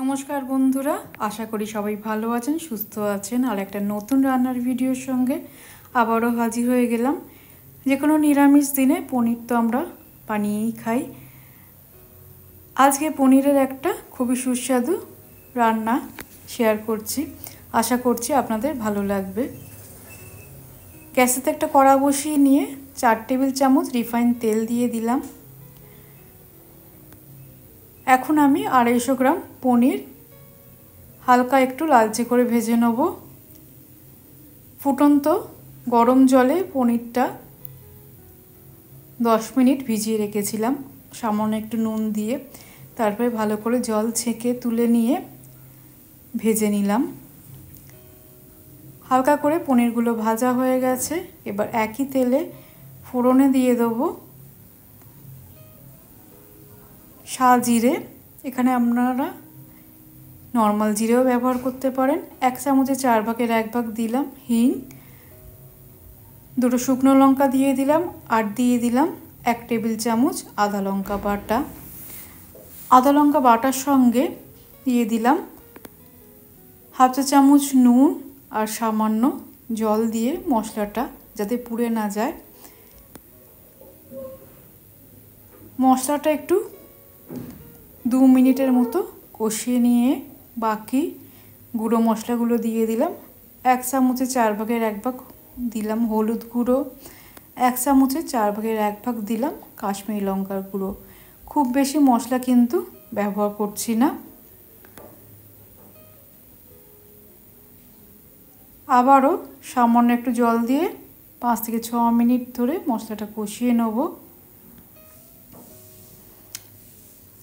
नमस्कार बंधुरा आशा करी सबाई भालो आछेन सुस्थ आछेन और एक नतून रान्नार भिडियोर संगे आबारो हाजिर हये गेलाम। जे कोनो निरामिष दिने पनिर तो आमरा बानिয়েই खाई। आजके पनिरेर एकटा खूबই सुस्वादु रान्ना शेयर करछि, आशा करछि आपनादेर भालो लागबे। ग्यासेते एकटा कड़ा बसिए निये 4 टेबिल चामच रिफाइन तेल दिए दिलाम। এখন আমি 250 গ্রাম পনির হালকা একটু লালচে করে ভেজে নেব। ফুটন্ত গরম জলে পনিরটা 10 মিনিট ভিজিয়ে রেখেছিলাম সামান্য একটু নুন দিয়ে। তারপরে ভালো করে জল ছেঁকে তুলে নিয়ে ভেজে নিলাম। হালকা করে পনিরগুলো ভাজা হয়ে গেছে। এবার একই তেলে ফোড়নে দিয়ে দেব শাহ জিরে, এখানে আপনারা নর্মাল জিরেও ব্যবহার করতে পারেন। 1 চামচে 4 ভাগের 1 ভাগ দিলাম হিং, 2টো শুকনো লঙ্কা দিয়ে দিলাম আর দিয়ে দিলাম 1 টেবিল চামচ আদা লঙ্কা বাটা। আদা লঙ্কা বাটার সঙ্গে দিয়ে দিলাম হাফ চা চামচ নুন আর সামান্য জল দিয়ে মশলাটা যাতে পুড়ে না যায়। মশলাটা একটু 2 মিনিটের মতো কষিয়ে নিয়ে বাকি গুঁড়ো মশলাগুলো দিয়ে দিলাম। 1 চামচে 4 ভাগের 1 ভাগ দিলাম হলুদ গুঁড়ো, 1 চামচে 4 ভাগের 1 ভাগ দিলাম কাশ্মীরি লঙ্কার গুঁড়ো। খুব বেশি মশলা কিন্তু ব্যবহার করছি না। আবারও সামান্য একটু জল দিয়ে 5 থেকে 6 মিনিট ধরে মশলাটা কষিয়ে নেব।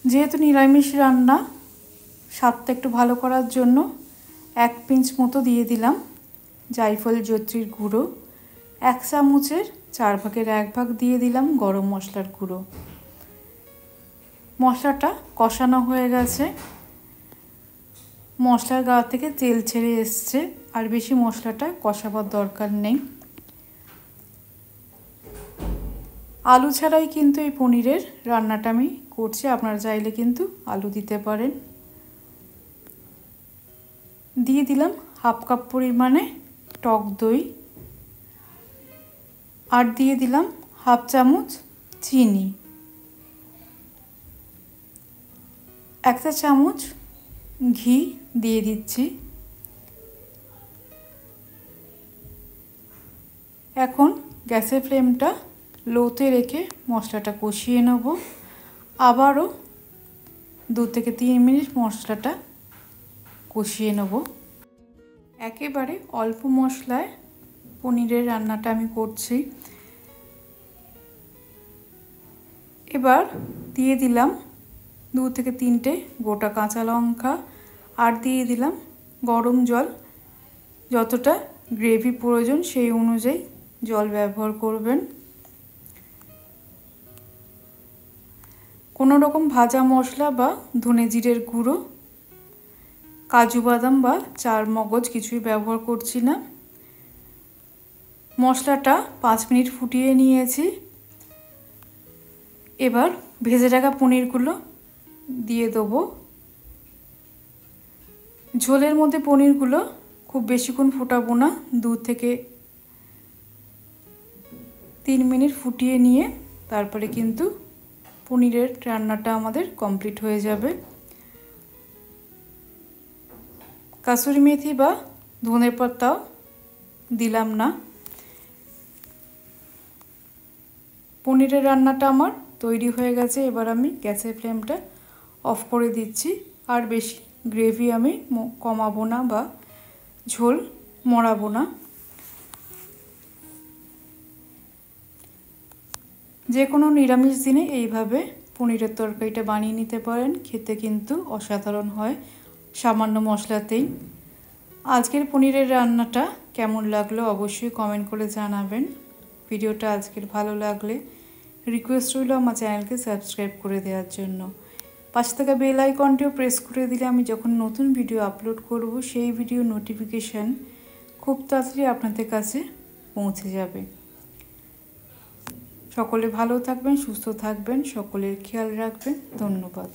যেহেতু নিরামিষ রান্না স্বাদটা একটু ভালো করার জন্য 1 পিঞ্চ মতো দিয়ে দিলাম জায়ফল জয়িত্রীর গুঁড়ো, 1 চামচের 4 ভাগের 1 ভাগ দিয়ে দিলাম গরম মশলার গুঁড়ো। মশলাটা কষানো হয়ে গেছে, মশলার গা থেকে তেল ছেড়ে এসছে, আর বেশি মশলাটা কষাবার দরকার নেই। আলু ছাড়াই কিন্তু এই পনিরের রান্নাটা আমি করছি, আপনারা চাইলে কিন্তু আলু দিতে পারেন। দিয়ে দিলাম হাফ কাপ পরিমাণে টক দই আর দিয়ে দিলাম হাফ চামচ চিনি, 1 চা চামচ ঘি দিয়ে দিচ্ছি। এখন গ্যাসের ফ্লেমটা লোতে রেখে মশলাটা কষিয়ে নেব। আবারও 2 থেকে 3 মিনিট মশলাটা কষিয়ে নেব। একেবারে অল্প মশলায় পনিরের রান্নাটা আমি করছি। এবার দিয়ে দিলাম 2 থেকে 3টে গোটা কাঁচা লঙ্কা আর দিয়ে দিলাম গরম জল। যতটা গ্রেভি প্রয়োজন সেই অনুযায়ী জল ব্যবহার করবেন। কোনো রকম ভাজা মশলা বা ধনে জিরের গুঁড়ো, কাজু বাদাম বা চার মগজ কিছুই ব্যবহার করছি না। মশলাটা 5 মিনিট ফুটিয়ে নিয়েছি। এবার ভেজে রাখা পনিরগুলো দিয়ে দেবো। ঝোলের মধ্যে পনিরগুলো খুব বেশিক্ষণ ফোটাবো না, 2 থেকে 3 মিনিট ফুটিয়ে নিয়ে তারপরে কিন্তু পনিরের রান্নাটা আমাদের কমপ্লিট হয়ে যাবে। কাসুরি মেথি বা ধনে পাতাও দিলাম না। পনিরের রান্নাটা আমার তৈরি হয়ে গেছে। এবার আমি গ্যাসের ফ্লেমটা অফ করে দিচ্ছি। আর বেশি গ্রেভি আমি কমাবো না বা ঝোল মরাবো না। যে কোনো নিরামিষ দিনে এইভাবে পনিরের তরকারিটা বানিয়ে নিতে পারেন, খেতে কিন্তু অসাধারণ হয় সামান্য মশলাতেই। আজকের পনিরের রান্নাটা কেমন লাগলো অবশ্যই কমেন্ট করে জানাবেন। ভিডিওটা আজকের ভালো লাগলে রিকোয়েস্ট রইল আমার চ্যানেলকে সাবস্ক্রাইব করে দেওয়ার জন্য। পাশে থাকা বেল আইকনটিও প্রেস করে দিলে আমি যখন নতুন ভিডিও আপলোড করব সেই ভিডিও নোটিফিকেশান খুব তাড়াতাড়ি আপনাদের কাছে পৌঁছে যাবে। সকলে ভালো থাকবেন, সুস্থ থাকবেন, সকলের খেয়াল রাখবেন। ধন্যবাদ।